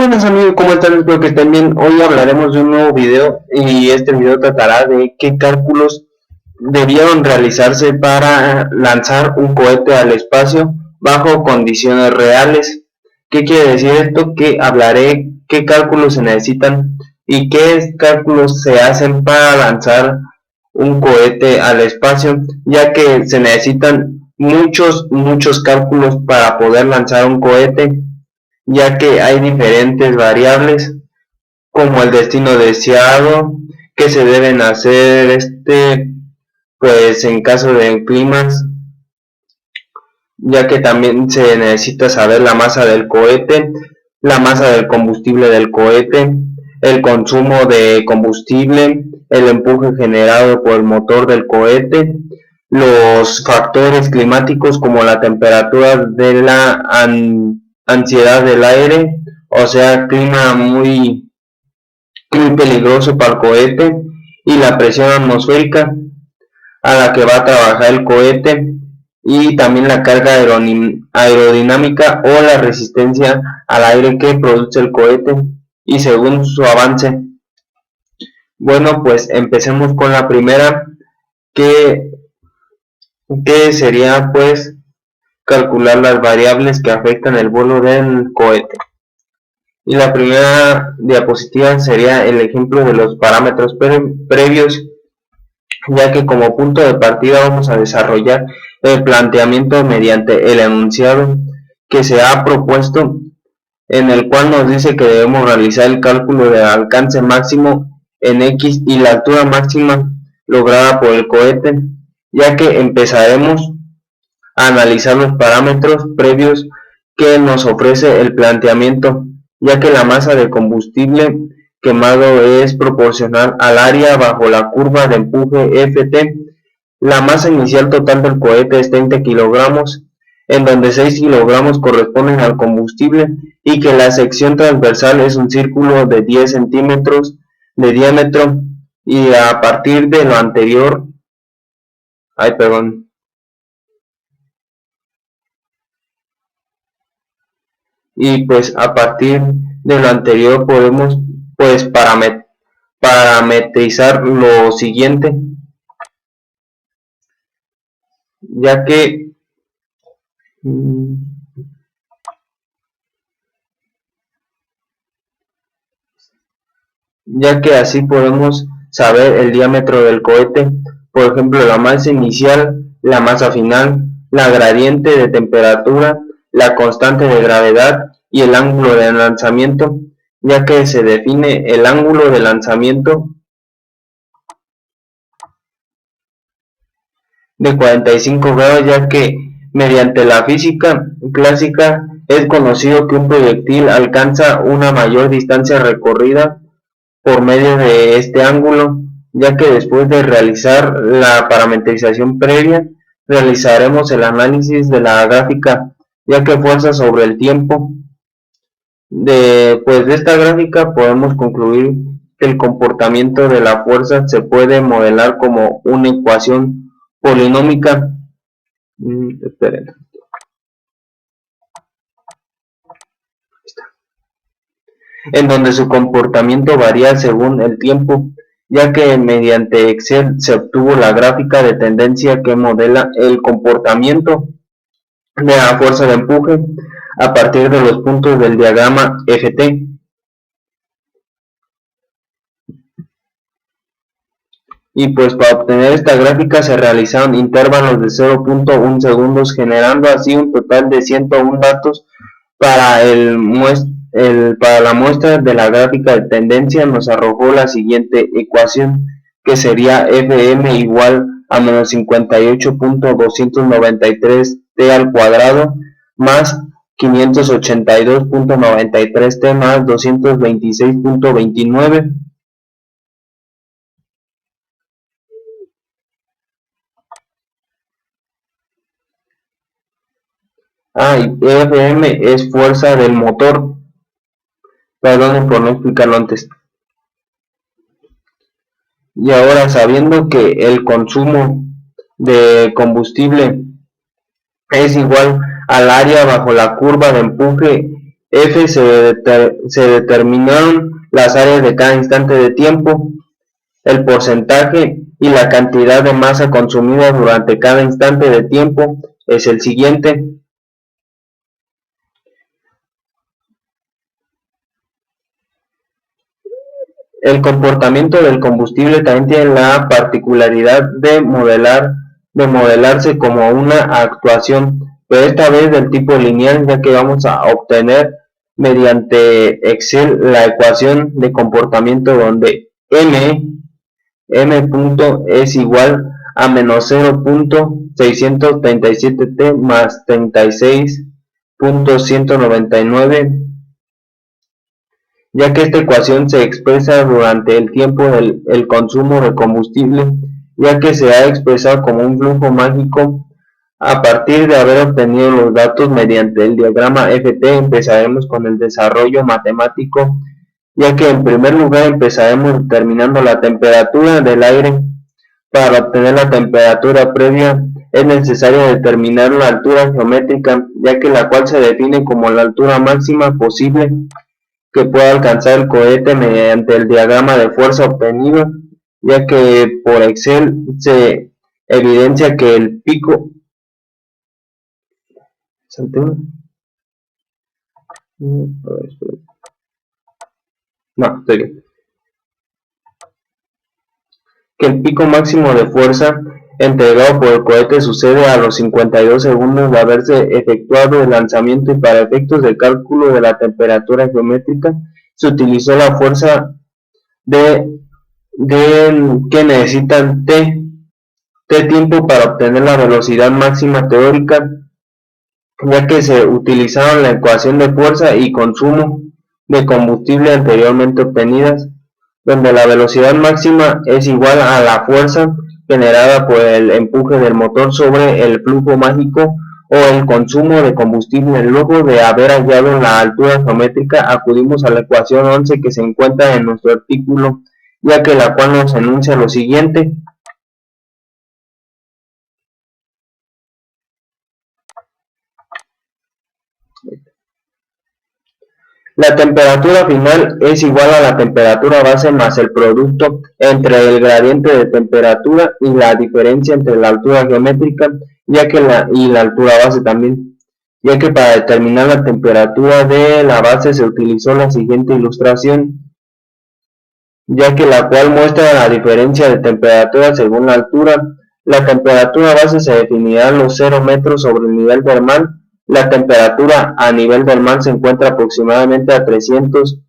Buenas amigos, ¿cómo están? Espero que estén bien. Hoy hablaremos de un nuevo video y este video tratará de qué cálculos debieron realizarse para lanzar un cohete al espacio bajo condiciones reales. ¿Qué quiere decir esto? Que hablaré qué cálculos se necesitan y qué cálculos se hacen para lanzar un cohete al espacio, ya que se necesitan muchos cálculos para poder lanzar un cohete, ya que hay diferentes variables como el destino deseado que se deben hacer pues en caso de climas, ya que también se necesita saber la masa del cohete, la masa del combustible del cohete, el consumo de combustible, el empuje generado por el motor del cohete, los factores climáticos como la temperatura de la ansiedad del aire, o sea, clima muy peligroso para el cohete, y la presión atmosférica a la que va a trabajar el cohete, y también la carga aerodinámica o la resistencia al aire que produce el cohete y según su avance. Bueno, pues empecemos con la primera, que sería pues calcular las variables que afectan el vuelo del cohete. Y la primera diapositiva sería el ejemplo de los parámetros previos, ya que como punto de partida vamos a desarrollar el planteamiento mediante el enunciado que se ha propuesto, en el cual nos dice que debemos realizar el cálculo del alcance máximo en X y la altura máxima lograda por el cohete, ya que empezaremos a analizar los parámetros previos que nos ofrece el planteamiento, ya que la masa de combustible quemado es proporcional al área bajo la curva de empuje Ft. La masa inicial total del cohete es 30 kilogramos, en donde 6 kilogramos corresponden al combustible, y que la sección transversal es un círculo de 10 centímetros de diámetro, y a partir de lo anterior, y pues a partir de lo anterior podemos pues parametrizar lo siguiente, ya que así podemos saber el diámetro del cohete, por ejemplo la masa inicial, la masa final, la gradiente de temperatura, la constante de gravedad y el ángulo de lanzamiento, ya que se define el ángulo de lanzamiento de 45 grados, ya que mediante la física clásica es conocido que un proyectil alcanza una mayor distancia recorrida por medio de este ángulo, ya que después de realizar la parametrización previa, realizaremos el análisis de la gráfica, ya que fuerza sobre el tiempo. De esta gráfica podemos concluir que el comportamiento de la fuerza se puede modelar como una ecuación polinómica. En donde su comportamiento varía según el tiempo, ya que mediante Excel se obtuvo la gráfica de tendencia que modela el comportamiento de la fuerza de empuje a partir de los puntos del diagrama Ft. Y pues para obtener esta gráfica se realizaron intervalos de 0.1 segundos, generando así un total de 101 datos para la muestra de la gráfica de tendencia. Nos arrojó la siguiente ecuación, que sería Fm igual a menos 58.293 t al cuadrado más 582.93 t más 226.29. Y Fm es fuerza del motor. Perdonen por no explicarlo antes. Y ahora, sabiendo que el consumo de combustible es igual al área bajo la curva de empuje F se determinaron las áreas de cada instante de tiempo, el porcentaje y la cantidad de masa consumida durante cada instante de tiempo es el siguiente. El comportamiento del combustible también tiene la particularidad de modelarse como una actuación, pero esta vez del tipo lineal, ya que vamos a obtener mediante Excel la ecuación de comportamiento donde m punto es igual a menos 0.637t más 36.199, ya que esta ecuación se expresa durante el tiempo del consumo de combustible, ya que se ha expresado como un flujo mágico. A partir de haber obtenido los datos mediante el diagrama FT, empezaremos con el desarrollo matemático, ya que en primer lugar empezaremos determinando la temperatura del aire. Para obtener la temperatura previa es necesario determinar la altura geométrica, ya que la cual se define como la altura máxima posible que pueda alcanzar el cohete mediante el diagrama de fuerza obtenido, ya que por Excel se evidencia que el pico que el pico máximo de fuerza entregado por el cohete sucede a los 52 segundos de haberse efectuado el lanzamiento, y para efectos de cálculo de la temperatura geométrica se utilizó la fuerza que necesitan t tiempo para obtener la velocidad máxima teórica, ya que se utilizaron la ecuación de fuerza y consumo de combustible anteriormente obtenidas, donde la velocidad máxima es igual a la fuerza generada por el empuje del motor sobre el flujo mágico o el consumo de combustible. Luego de haber hallado la altura geométrica, acudimos a la ecuación 11 que se encuentra en nuestro artículo, ya que la cual nos enuncia lo siguiente. La temperatura final es igual a la temperatura base más el producto entre el gradiente de temperatura y la diferencia entre la altura geométrica y la altura base también, ya que para determinar la temperatura de la base se utilizó la siguiente ilustración, ya que la cual muestra la diferencia de temperatura según la altura. La temperatura base se definirá a los 0 metros sobre el nivel del mar. La temperatura a nivel del mar se encuentra aproximadamente a 300,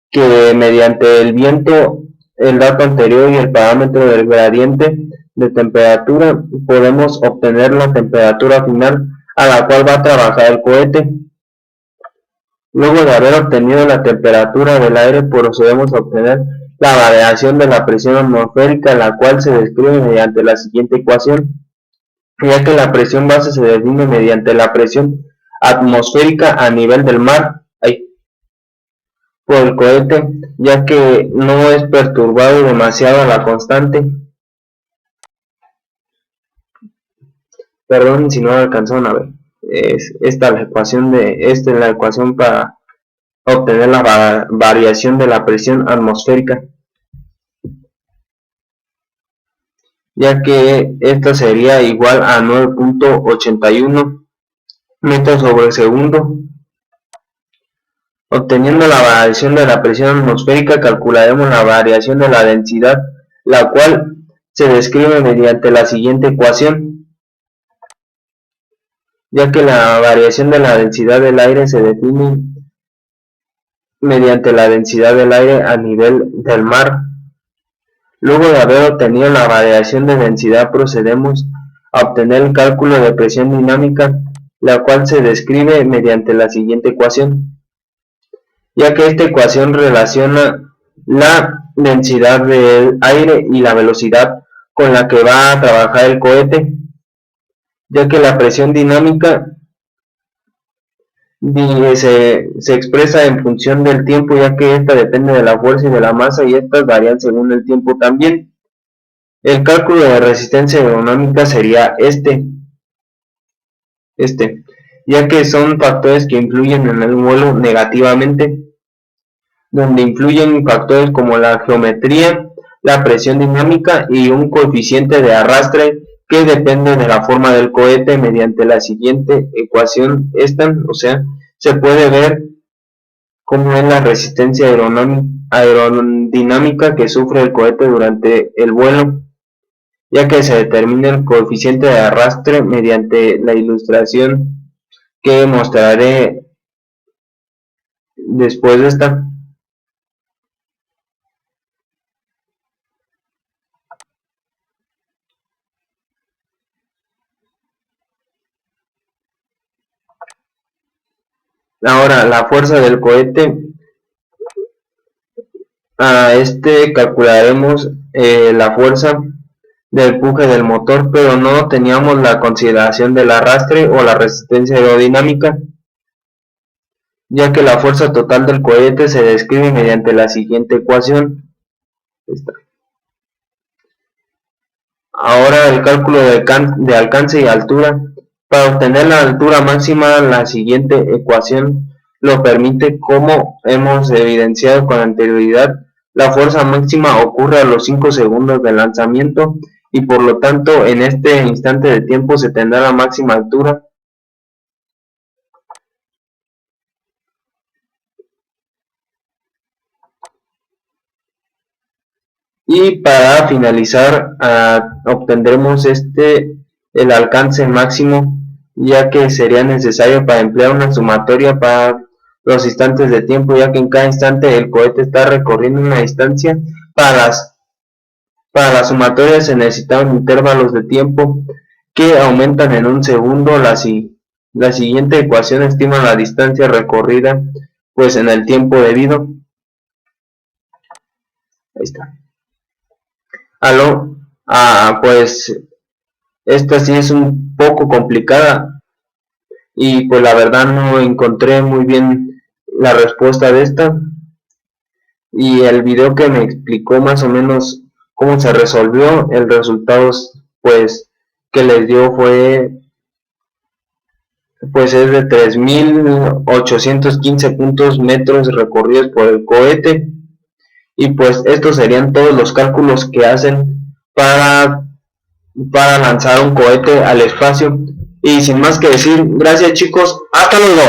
que mediante el viento, el dato anterior y el parámetro del gradiente de temperatura podemos obtener la temperatura final a la cual va a trabajar el cohete. Luego de haber obtenido la temperatura del aire, procedemos a obtener la variación de la presión atmosférica, la cual se describe mediante la siguiente ecuación, ya que la presión base se define mediante la presión atmosférica a nivel del mar por el cohete, ya que no es perturbado demasiado la constante. Perdón si no alcanzaron a ver. Esta es la ecuación para obtener la variación de la presión atmosférica, ya que esta sería igual a 9.81 metros sobre segundo. Obteniendo la variación de la presión atmosférica, calcularemos la variación de la densidad, la cual se describe mediante la siguiente ecuación, ya que la variación de la densidad del aire se define mediante la densidad del aire a nivel del mar. Luego de haber obtenido la variación de densidad, procedemos a obtener el cálculo de presión dinámica, la cual se describe mediante la siguiente ecuación, ya que esta ecuación relaciona la densidad del aire y la velocidad con la que va a trabajar el cohete, ya que la presión dinámica se expresa en función del tiempo, ya que esta depende de la fuerza y de la masa, y estas varían según el tiempo también. El cálculo de resistencia aerodinámica sería este. ya que son factores que influyen en el vuelo negativamente, donde influyen factores como la geometría, la presión dinámica y un coeficiente de arrastre que depende de la forma del cohete mediante la siguiente ecuación. O sea, se puede ver cómo es la resistencia aerodinámica que sufre el cohete durante el vuelo, ya que se determina el coeficiente de arrastre mediante la ilustración que mostraré después de esta. Ahora, la fuerza del cohete, a calcularemos la fuerza del empuje del motor, pero no teníamos la consideración del arrastre o la resistencia aerodinámica, ya que la fuerza total del cohete se describe mediante la siguiente ecuación. Ahora el cálculo de alcance y altura. Para obtener la altura máxima, la siguiente ecuación lo permite. Como hemos evidenciado con anterioridad, la fuerza máxima ocurre a los 5 segundos del lanzamiento y por lo tanto en este instante de tiempo se tendrá la máxima altura. Y para finalizar, obtendremos el alcance máximo, ya que sería necesario para emplear una sumatoria para los instantes de tiempo, ya que en cada instante el cohete está recorriendo una distancia. Para la sumatoria se necesitan intervalos de tiempo que aumentan en un segundo. La siguiente ecuación estima la distancia recorrida pues en el tiempo debido. Ahí está. Pues esta sí es un poco complicada y pues la verdad no encontré muy bien la respuesta de esta, y el video que me explicó más o menos cómo se resolvió, el resultado pues que les dio pues es de 3.815 metros recorridos por el cohete. Y pues estos serían todos los cálculos que hacen para lanzar un cohete al espacio. Y sin más que decir, gracias chicos, hasta luego.